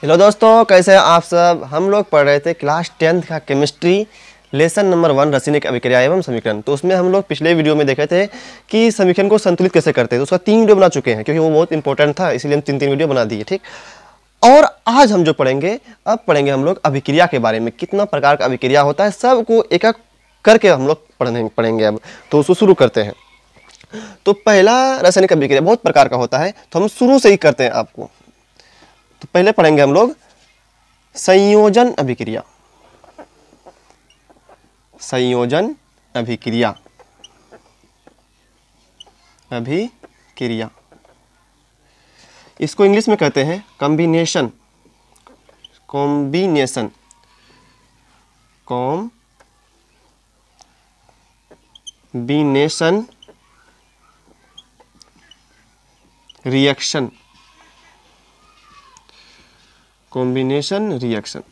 Hello दोस्तों, कैसे हैं आप सब। हम लोग पढ़ रहे थे क्लास 10th का केमिस्ट्री लेसन नंबर 1 रासायनिक अभिक्रिया एवं समीकरण। तो उसमें हम लोग पिछले वीडियो में देखे थे कि समीकरण को संतुलित कैसे करते हैं। तो उसका 3 वीडियो बना चुके हैं क्योंकि वो बहुत इंपॉर्टेंट था, इसलिए हम 3 वीडियो बना दिए। ठीक, और आज हम जो पढ़ेंगे, अब पढ़ेंगे हम लोग अभिक्रिया के बारे में। कितना प्रकार का अभिक्रिया होता है सबको एक एक करके हम लोग पढ़ेंगे अब। तो उसको शुरू करते हैं। तो पहला रासायनिक अभिक्रिया बहुत प्रकार का होता है, तो हम शुरू से ही करते हैं आपको। तो पहले पढ़ेंगे हम लोग संयोजन अभिक्रिया। संयोजन अभिक्रिया अभिक्रिया इसको इंग्लिश में कहते हैं combination combination combination reaction combination reaction.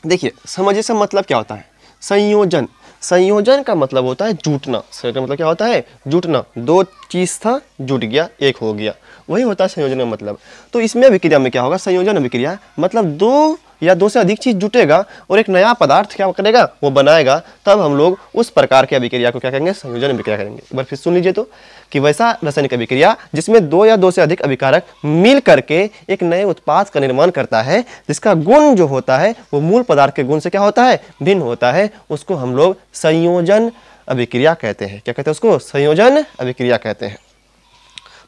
देखिए, समझिए इसका मतलब क्या होता है। संयोजन, संयोजन का मतलब होता है जुटना। संयोजन का मतलब क्या होता है? जुटना। दो चीज था, जुट गया, एक हो गया, वही होता है संयोजन का मतलब। तो इसमें अभिक्रिया में क्या होगा? संयोजन अभिक्रिया मतलब दो या दो से अधिक चीज जुटेगा और एक नया पदार्थ क्या करेगा? वो बनाएगा। तब हम लोग उस प्रकार की अभिक्रिया को क्या कहेंगे? संयोजन अभिक्रिया करेंगे। एक बार फिर सुन लीजिए तो, कि वैसा रासायनिक अभिक्रिया जिसमें दो या दो से अधिक अभिकारक मिल करके एक नए उत्पाद का निर्माण करता है, जिसका गुण जो होता है वो मूल पदार्थ के गुण से क्या होता है? भिन्न होता है। उसको हम लोग संयोजन अभिक्रिया कहते हैं। क्या कहते हैं उसको? संयोजन अभिक्रिया कहते हैं।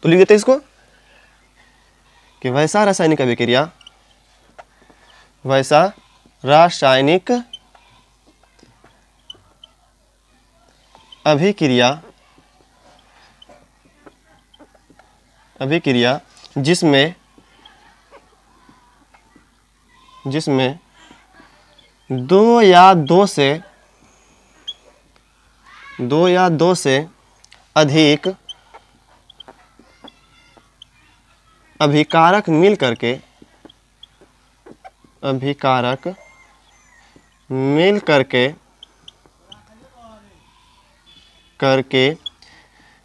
तो लिख देते हैं इसको कि वैसा रासायनिक अभिक्रिया, वैसा रासायनिक अभिक्रिया जिसमें दो या दो से अधिक अभिकारक मिल करके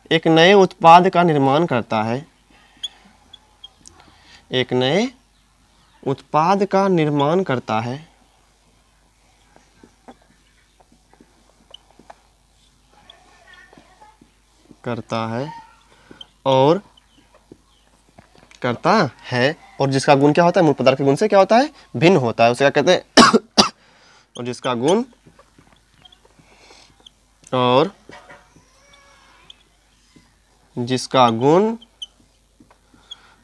एक नए उत्पाद का निर्माण करता है। एक नए उत्पाद का निर्माण करता है और जिसका गुण क्या होता है? मूल पदार्थ के गुण से क्या होता है? भिन्न होता है। उसे क्या कहते हैं? और जिसका गुण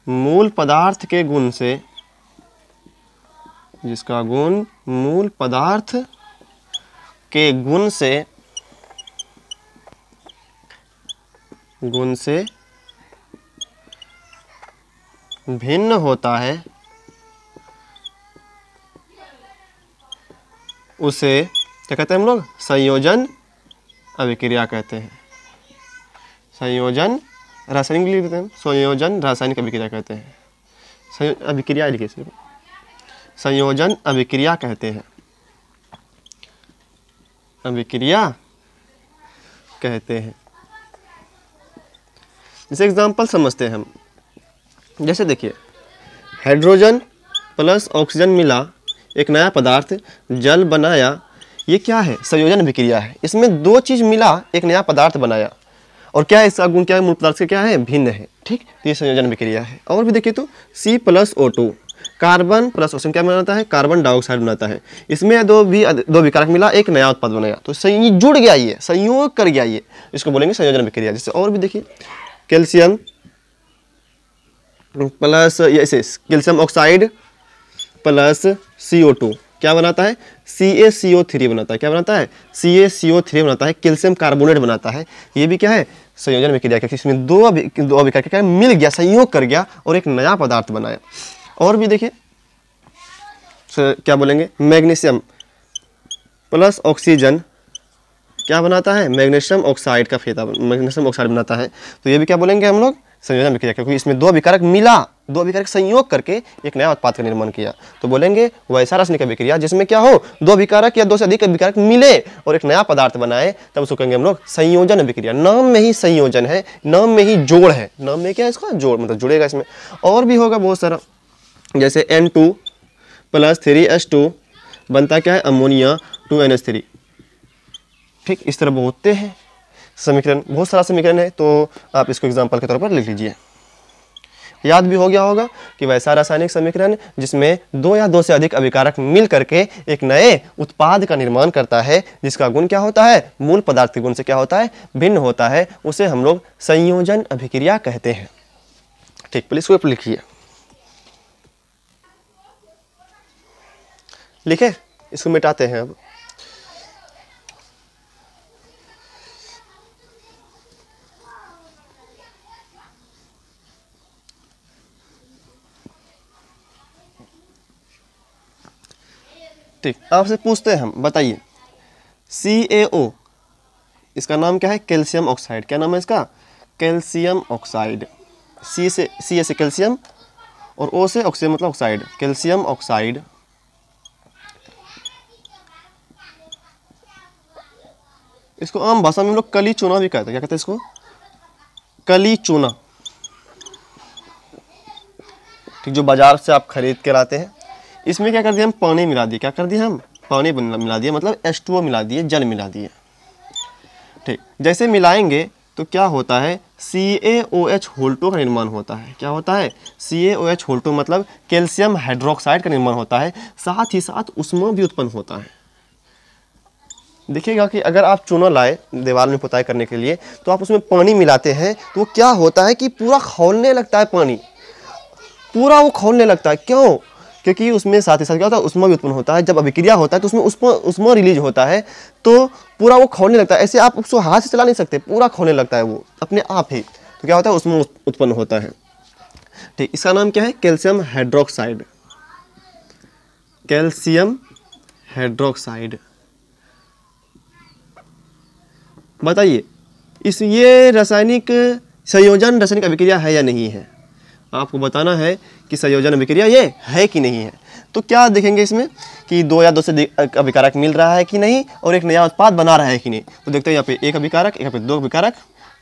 मूल पदार्थ के गुण से भिन्न होता है, उसे क्या कहते हैं हम लोग? संयोजन अभिक्रिया कहते हैं। संयोजन रासायनिक लिख देते हैं, संयोजन रासायनिक अभिक्रिया कहते हैं। अभिक्रिया लिखिए सिर्फ, संयोजन अभिक्रिया कहते हैं। अभिक्रिया कहते हैं। जैसे एग्जांपल समझते हैं हम। जैसे देखिए, हाइड्रोजन प्लस ऑक्सीजन मिला, एक नया पदार्थ जल बनाया। ये क्या है? संयोजन अभिक्रिया है। इसमें दो चीज मिला, एक नया पदार्थ बनाया। और क्या है इसका गुण? क्या है? मूल पदार्थ से क्या है? भिन्न है। ठीक, तो ये संयोजन अभिक्रिया है। और भी देखिए तो C+O2 कार्बन प्लस ऑक्सीजन क्या बनाता है? कार्बन डाइऑक्साइड बनाता है। इसमें दो विकारक मिला, एक नया उत्पाद बनाया। तो जुड़ गया, ये संयोग कर गया, ये इसको बोलेंगे संयोजन अभिक्रिया। जैसे और भी देखिए, calcium plus calcium oxide plus CO2 क्या बनाता है? CaCO3 बनाता है। क्या बनाता है? CaCO3 बनाता है। कैल्शियम कार्बोनेट बनाता है। ये भी क्या है? संयोजन अभिक्रिया। क्योंकि इसमें दो अभिकारक क्या मिल गया, संयोग कर गया और एक नया पदार्थ बनाया। और भी देखिए, क्या बोलेंगे? मैग्नीशियम प्लस ऑक्सीजन क्या बनाता है? मैग्नीशियम ऑक्साइड का फेता, मैग्नीशियम ऑक्साइड बनाता है। तो ये भी क्या बोलेंगे हम लोग? संयोजन अभिक्रिया। क्योंकि इसमें दो अभिकारक मिला, दो अभिकारक संयोग करके एक नया उत्पाद का निर्माण किया। तो बोलेंगे वैसा रासायनिक अभिक्रिया जिसमें क्या हो? दो अभिकारक या दो से अधिक अभिकारक मिले और एक नया पदार्थ बनाए, तब उसको कहेंगे हम लोग संयोजन अभिक्रिया। नाम में ही संयोजन है, नाम में ही जोड़ है। नाम में क्या है इसका? जोड़, मतलब जुड़ेगा इसमें। और भी होगा बहुत सारा, जैसे N2 प्लस 3H2 बनता क्या है, अमोनिया 2NH3। ठीक, इस तरह होते हैं समीकरण, बहुत सारा समीकरण है, तो आप इसको एग्जाम्पल के तौर पर लिख लीजिए। याद भी हो गया होगा कि वैसा रासायनिक समीकरण जिसमें दो या दो से अधिक अभिकारक मिल करके एक नए उत्पाद का निर्माण करता है, जिसका गुण क्या होता है, मूल पदार्थ के गुण से क्या होता है, भिन्न होता है, उसे हम लोग संयोजन अभिक्रिया कहते हैं। ठीक, प्लीज इसको लिखिए। लिखे, इसको मिटाते हैं अब। ठीक, आपसे पूछते हैं हम, बताइए CaO, इसका नाम क्या है, कैल्शियम ऑक्साइड। क्या नाम है इसका, कैल्शियम ऑक्साइड। C से कैल्शियम और O से ऑक्सीजन मतलब ऑक्साइड, कैल्शियम ऑक्साइड। इसको आम भाषा में हम लोग कली चूना भी कहते हैं। क्या कहते हैं इसको, कली चूना। ठीक, जो बाजार से आप खरीद के लाते हैं। इसमें क्या कर दिया हम, पानी मिला दिए। क्या कर दिया हम, पानी मिला दिए, मतलब H2O मिला दिए, जल मिला दिए। ठीक, जैसे मिलाएंगे तो क्या होता है, CaOH होल्टो का निर्माण होता है। क्या होता है, CaOH होल्टो मतलब कैल्शियम हाइड्रोक्साइड का निर्माण होता है, साथ ही साथ ऊष्मा भी उत्पन्न होता है। देखिएगा कि अगर आप चूना लाए दीवार में पुताई करने के लिए, तो आप उसमें पानी मिलाते हैं, तो वो क्या होता है कि पूरा खौलने लगता है, पानी पूरा वो खौलने लगता है। क्यों, क्योंकि उसमें साथ ही साथ क्या होता है, ऊष्मा भी उत्पन्न होता है। जब अभिक्रिया होता है तो उसमें ऊष्मा रिलीज होता है, तो पूरा वो खौलने लगता है। ऐसे आप उसको हाथ से चला नहीं सकते, पूरा खौलने लगता है वो अपने आप ही। तो क्या होता है, उसमें उत्पन्न होता है। ठीक, इसका नाम क्या है, कैल्शियम हाइड्रोक्साइड। Calcium hydroxide. बताइए ये रासायनिक संयोजन रासायनिक अभिक्रिया है या नहीं है। आपको बताना है कि संयोजन अभिक्रिया ये है कि नहीं है। तो क्या देखेंगे इसमें कि दो या दो से अधिक अभिकारक मिल रहा है कि नहीं, और एक नया उत्पाद बना रहा है कि नहीं। तो देखते हैं यहाँ पे एक अभिकारक, यहाँ पे दो अभिकारक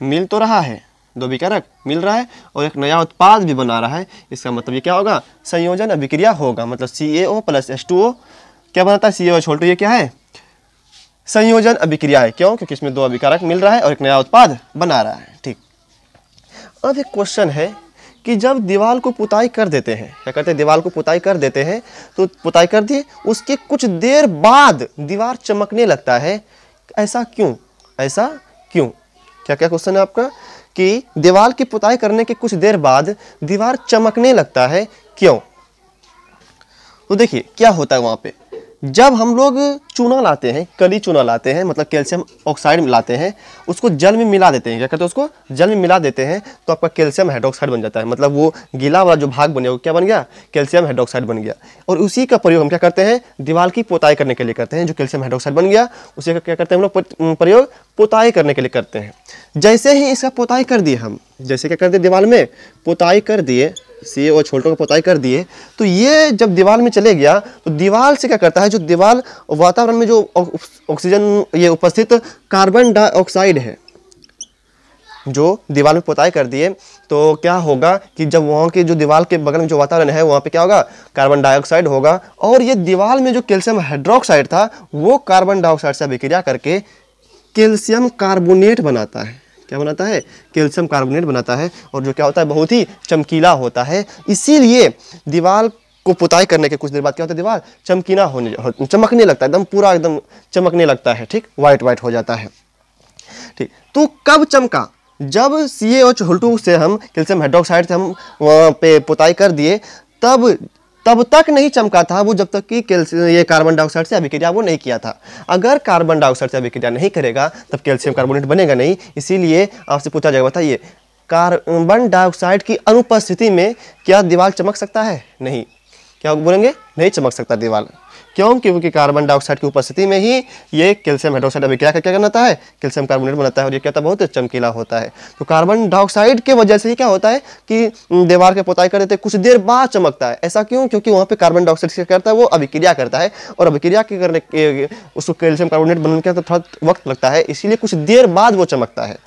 मिल तो रहा है, दो अभिकारक मिल रहा है, और एक नया उत्पाद भी बना रहा है। इसका मतलब ये क्या होगा, संयोजन अभिक्रिया होगा। मतलब CaO प्लस H2O क्या बनाता है, CaOH होल्टो। ये क्या है, संयोजन अभिक्रिया है। क्यों, क्योंकि इसमें दो अभिकारक मिल रहा है और एक नया उत्पाद बना रहा है। ठीक, अब एक क्वेश्चन है कि जब दीवार को पुताई कर देते हैं, क्या करते हैं, दीवार को पुताई कर देते हैं, तो पुताई कर दिए, उसके कुछ देर बाद दीवार चमकने लगता है। ऐसा क्यों, ऐसा क्यों, क्या क्या क्वेश्चन है आपका कि दीवार की पुताई करने के कुछ देर बाद दीवार चमकने लगता है, क्यों। तो देखिए क्या होता है वहां पे, जब हम लोग चूना लाते हैं, कली चूना लाते हैं, मतलब कैल्शियम ऑक्साइड लाते हैं, उसको जल में मिला देते हैं। क्या कहते हैं, उसको जल में मिला देते हैं, तो आपका कैल्शियम हाइड्रोक्साइड बन जाता है। मतलब वो गीला वाला जो भाग बने वो क्या बन गया, कैल्शियम हाइड्रोक्साइड बन गया। और उसी का प्रयोग हम क्या करते हैं, दीवार की पोताई करने के लिए करते हैं। जो कैल्शियम हाइड्रोक्साइड बन गया उसी का क्या करते हैं हम लोग, प्रयोग पोताई करने के लिए करते हैं। जैसे ही इसका पोताई कर दिए हम, जैसे क्या कर दिए, दीवार में पोताई कर दिए, CaOH होल्टो को पोताई कर दिए, तो ये जब दीवार में चले गया तो दीवार से क्या करता है, जो दीवार वातावरण में जो ऑक्सीजन ये उपस्थित कार्बन डाइऑक्साइड है, जो दीवार में पोताई कर दिए, तो क्या होगा कि जब वहाँ के जो दीवार के बगल में जो वातावरण है वहाँ पे क्या होगा, कार्बन डाइऑक्साइड होगा, और ये दीवार में जो कैल्शियम हाइड्रोक्साइड था वो कार्बन डाइऑक्साइड से अभिक्रिया करके कैल्शियम कार्बोनेट बनाता है। क्या बनाता है, कैल्शियम कार्बोनेट बनाता है, और जो क्या होता है, बहुत ही चमकीला होता है। इसीलिए दीवार को पुताई करने के कुछ देर बाद क्या होता है, दीवार चमकने लगता है, एकदम पूरा एकदम चमकने लगता है। ठीक, वाइट वाइट हो जाता है। ठीक, तो कब चमका, जब CaOH होल्टो से हम कैल्शियम हाइड्रोक्साइड से हम वहाँ पे पुताई कर दिए, तब तक नहीं चमका था वो, जब तक कि ये कार्बन डाइऑक्साइड से अभिक्रिया वो नहीं किया था। अगर कार्बन डाइऑक्साइड से अभिक्रिया नहीं करेगा तब कैल्शियम कार्बोनेट बनेगा नहीं। इसीलिए आपसे पूछा जाएगा, बताइए कार्बन डाइऑक्साइड की अनुपस्थिति में क्या दीवार चमक सकता है, नहीं। क्या बोलेंगे, नहीं चमक सकता दीवार। क्यों, क्योंकि कार्बन डाइऑक्साइड की उपस्थिति में ही ये कैल्शियम हाइड्रोक्साइड अभिक्रिया करके क्या बनाता है, कैल्शियम कार्बोनेट बनाता है, और ये क्या था, बहुत चमकीला होता है। तो कार्बन डाइऑक्साइड के वजह से ही क्या होता है कि दीवार के पोताई कर देते कुछ देर बाद चमकता है। ऐसा क्यों, क्योंकि वहाँ पे कार्बन डाइऑक्साइड क्या करता है, वो अभिक्रिया करता है, और अभिक्रिया के करने के उसको कैल्शियम कार्बोनेट बनने के तो थोड़ा वक्त लगता है, इसीलिए कुछ देर बाद वो चमकता है।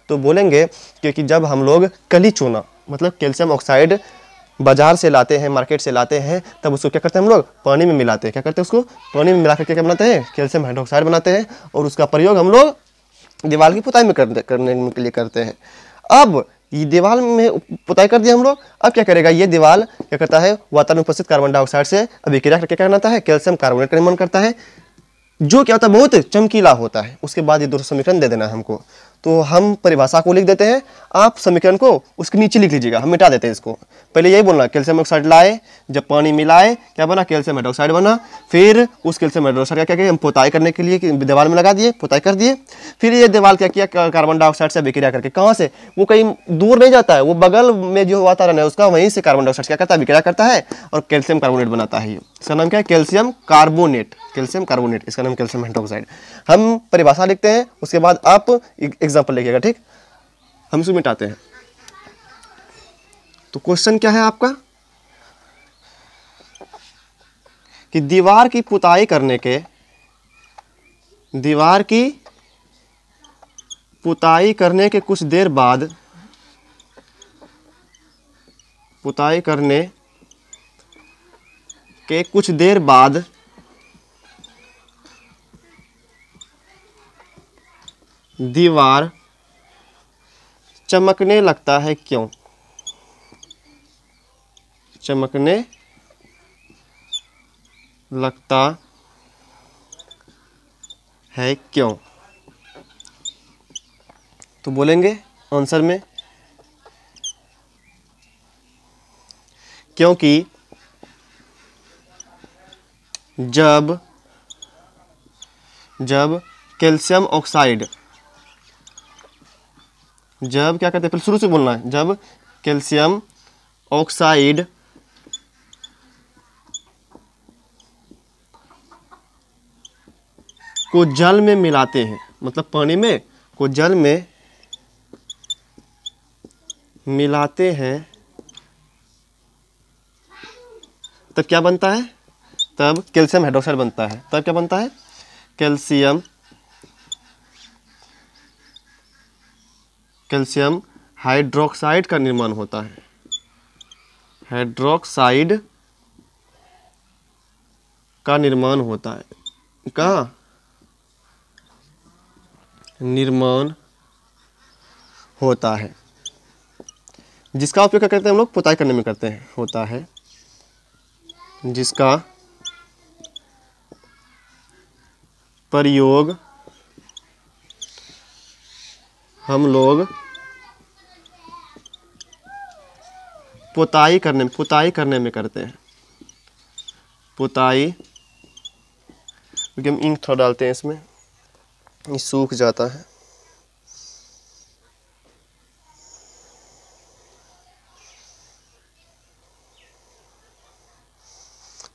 तो बोलेंगे क्योंकि जब हम लोग कली चूना मतलब कैल्शियम ऑक्साइड बाजार से लाते हैं, मार्केट से लाते हैं, तब उसको क्या करते हैं हम लोग, पानी में मिलाते हैं। क्या करते हैं, उसको पानी में मिला करके क्या बनाते हैं, कैल्शियम हाइड्रोक्साइड बनाते हैं, और उसका प्रयोग हम लोग दीवार की पुताई में करने के लिए करते हैं। अब ये दीवार में पुताई कर दिया हम लोग, अब क्या करेगा, ये दीवार क्या करता है, वातावरण में उपस्थित कार्बन डाइऑक्साइड से अभिक्रिया करके क्या बनाता है, कैल्शियम कार्बोनेट का निर्माण करता है, जो क्या होता है, बहुत चमकीला होता है। उसके बाद ये दो समीकरण दे देना है हमको। तो हम परिभाषा को लिख देते हैं, आप समीकरण को उसके नीचे लिख लीजिएगा, हम मिटा देते हैं इसको। पहले यही बोलना, कैल्शियम ऑक्साइड लाए, जब पानी मिलाए क्या बना, कैल्शियम हाइड्रोक्साइड बना। फिर उस कैल्शियम हाइड्रोक्साइड क्या किया, हम पुताई करने के लिए दीवार में लगा दिए, पुताई कर दिए। फिर ये दीवार क्या किया, कार्बन डाइऑक्साइड से अभिक्रिया करके, कहाँ से, वो कहीं दूर नहीं जाता है, वो बगल में जो वातावरण है उसका, वहीं से कार्बन डाइऑक्साइड क्या करता है, अभिक्रिया करता है और कैल्शियम कार्बोनेट बनाता है। इसका नाम क्या है, कैल्शियम कार्बोनेट, कैल्शियम कार्बोनेट, इसका नाम कैल्शियम हाइड्रोक्साइड। हम परिभाषा लिखते हैं, उसके बाद आप एग्जाम्पल लिखिएगा, ठीक। हम इसको मिटाते हैं। तो क्वेश्चन क्या है आपका, कि दीवार की पुताई करने के, दीवार की पुताई करने के कुछ देर बाद, पुताई करने के कुछ देर बाद दीवार चमकने लगता है, क्यों, चमकने लगता है क्यों। तो बोलेंगे आंसर में, क्योंकि जब कैल्शियम ऑक्साइड, जब क्या कहते हैं, फिर शुरू से बोलना है, जब कैल्शियम ऑक्साइड को जल में मिलाते हैं, मतलब पानी में को जल में मिलाते हैं, तब क्या बनता है, तब कैल्शियम हाइड्रोक्साइड बनता है। तब क्या बनता है, कैल्शियम हाइड्रोक्साइड का निर्माण होता है, हाइड्रोक्साइड का निर्माण होता है, का निर्माण होता है, जिसका उपयोग क्या करते हैं हम लोग, पुताई करने में करते हैं, होता है, जिसका प्रयोग हम लोग पुताई करने में करते हैं, पुताई, क्योंकि हम इंक थोड़ा डालते हैं इसमें, ये सूख जाता है।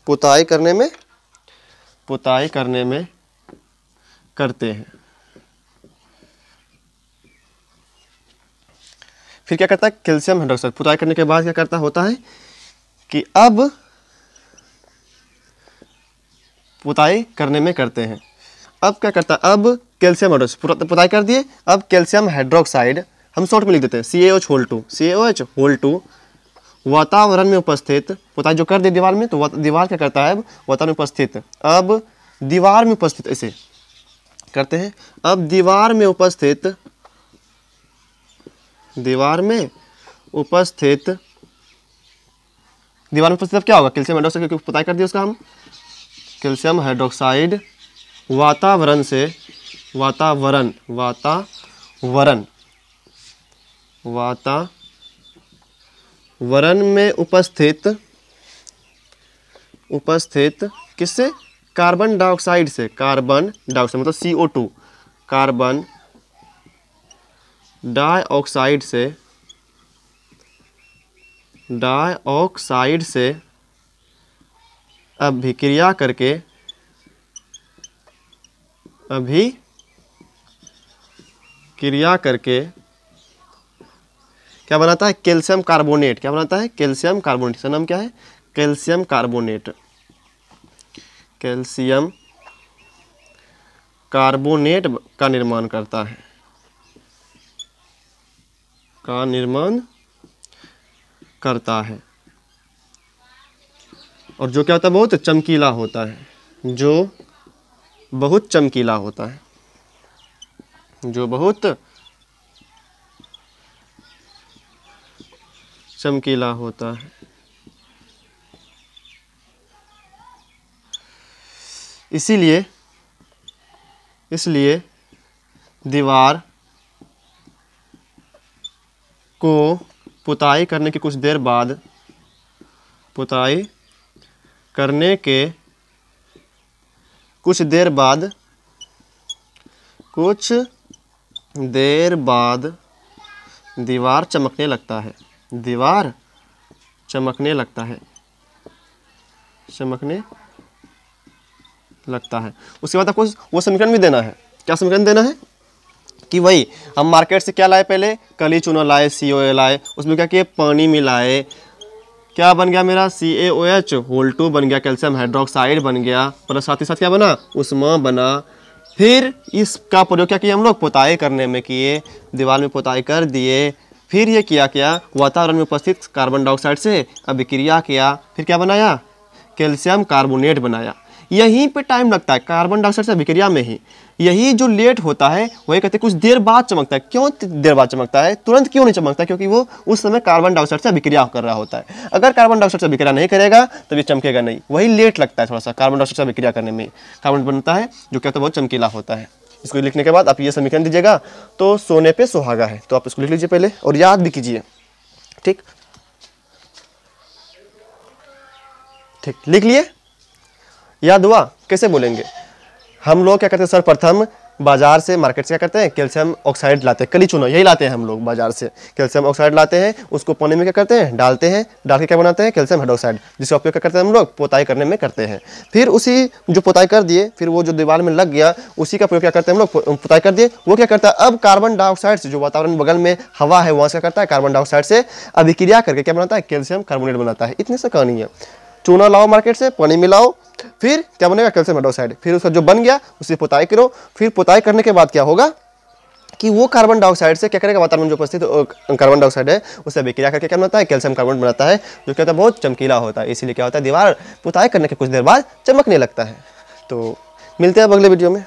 पुताई करने में करते हैं। फिर क्या करता है, कैल्शियम हाइड्रोक्साइड पुताई करने के बाद क्या करता होता है, कि अब पुताई करने में करते हैं, अब क्या करता है, अब कैल्शियम हाइड्रोक्साइड पुताई कर दिए, अब कैल्शियम हाइड्रोक्साइड हम शॉर्ट में लिख देते हैं CaOH होल टू वातावरण में उपस्थित, पुताई जो कर दे दीवार में, तो दीवार क्या करता है, वातावरण में उपस्थित, अब दीवार में उपस्थित, ऐसे करते हैं, अब दीवार में उपस्थित अब क्या होगा, कैल्शियम हाइड्रोक्साइड की पुताई कर दी, उसका हम कैल्शियम हाइड्रोक्साइड वातावरण में उपस्थित किससे, कार्बन डाइऑक्साइड से, मतलब CO2, कार्बन डाइऑक्साइड से अभिक्रिया करके क्या बनाता है, कैल्शियम कार्बोनेट। क्या बनाता है, कैल्शियम कार्बोनेट। इसका नाम क्या है, कैल्शियम कार्बोनेट। कैल्शियम कार्बोनेट का निर्माण करता है, का निर्माण करता है। और जो क्या होता है, बहुत चमकीला होता है, जो बहुत चमकीला होता है, जो बहुत चमकीला होता है। इसलिए दीवार को पुताई करने के कुछ देर बाद दीवार चमकने लगता है, उसके बाद आपको वो समीकरण भी देना है। क्या समीकरण देना है कि वही हम मार्केट से क्या लाए, पहले कली चूना लाए, COA लाए, उसमें क्या किए, पानी मिलाए, क्या बन गया मेरा CaOH होल 2 बन गया, कैल्शियम हाइड्रोक्साइड बन गया, प्लस साथ ही साथ क्या बना, उष्मा बना। फिर इसका प्रयोग क्या किया हम लोग, पुताई करने में किए, दीवार में पुताई कर दिए। फिर ये क्या वातावरण में उपस्थित कार्बन डाइऑक्साइड से अभिक्रिया किया, फिर क्या बनाया, कैल्शियम कार्बोनेट बनाया। यहीं पे टाइम लगता है कार्बन डाइऑक्साइड से अभिक्रिया में ही। यही जो लेट होता है वही कहते हैं कुछ देर बाद चमकता है। क्यों देर बाद चमकता है, तुरंत क्यों नहीं चमकता, क्योंकि वो उस समय कार्बन डाइऑक्साइड से अभिक्रिया कर रहा होता है। अगर कार्बन डाइऑक्साइड से अभिक्रिया नहीं करेगा तब ये चमकेगा नहीं, वही लेट लगता है थोड़ा सा कार्बन डाइऑक्साइड से अभिक्रिया करने में। कार्बन बनता है जो क्या होता है, बहुत चमकीला होता है। इसको लिखने के बाद आप ये समीकरण दीजिएगा, तो सोने पे सुहागा है, तो आप इसको लिख लीजिए पहले और याद भी कीजिए। ठीक, लिख लिए, याद हुआ। कैसे बोलेंगे हम लोग, क्या करते हैं, सर्वप्रथम बाजार से, मार्केट से क्या करते हैं, कैल्शियम ऑक्साइड लाते हैं, कली चूना यही लाते हैं हम लोग बाजार से, कैल्शियम ऑक्साइड लाते हैं, उसको पानी में क्या करते हैं, डालते हैं, डाल के क्या बनाते हैं, कैल्शियम हाइड्रोक्साइड, जिसका उपयोग क्या करते हैं हम लोग, पोताई करने में करते हैं। फिर उसी जो पोताई कर दिए, फिर वो जो दीवार में लग गया, उसी का प्रयोग क्या करते हैं हम लोग, पोताई कर दिए, वो क्या करता है, अब कार्बन डाइऑक्साइड से, जो वातावरण बगल में हवा है वहाँ से क्या करता है, कार्बन डाइऑक्साइड से अभिक्रिया करके क्या बनाता है, कैल्शियम कार्बोनेट बनाता है। इतनी सा कहानी है। चूना लाओ मार्केट से, पानी मिलाओ, फिर क्या बनेगा, कैल्शियम हाइड्रोक्साइड, फिर उसका जो बन गया उसे पुताई करो। फिर पुताई करने के बाद क्या होगा कि वो कार्बन डाइऑक्साइड से क्या करेगा, वातावरण में जो उपस्थित कार्बन डाइऑक्साइड है उससे अभिक्रिया करके क्या बनाता है, कैल्शियम कार्बोनेट बनाता है, जो क्या होता है, बहुत चमकीला होता है। इसीलिए क्या होता है, दीवार पुताई करने के कुछ देर बाद चमकने लगता है। तो मिलते हैं अब अगले वीडियो में।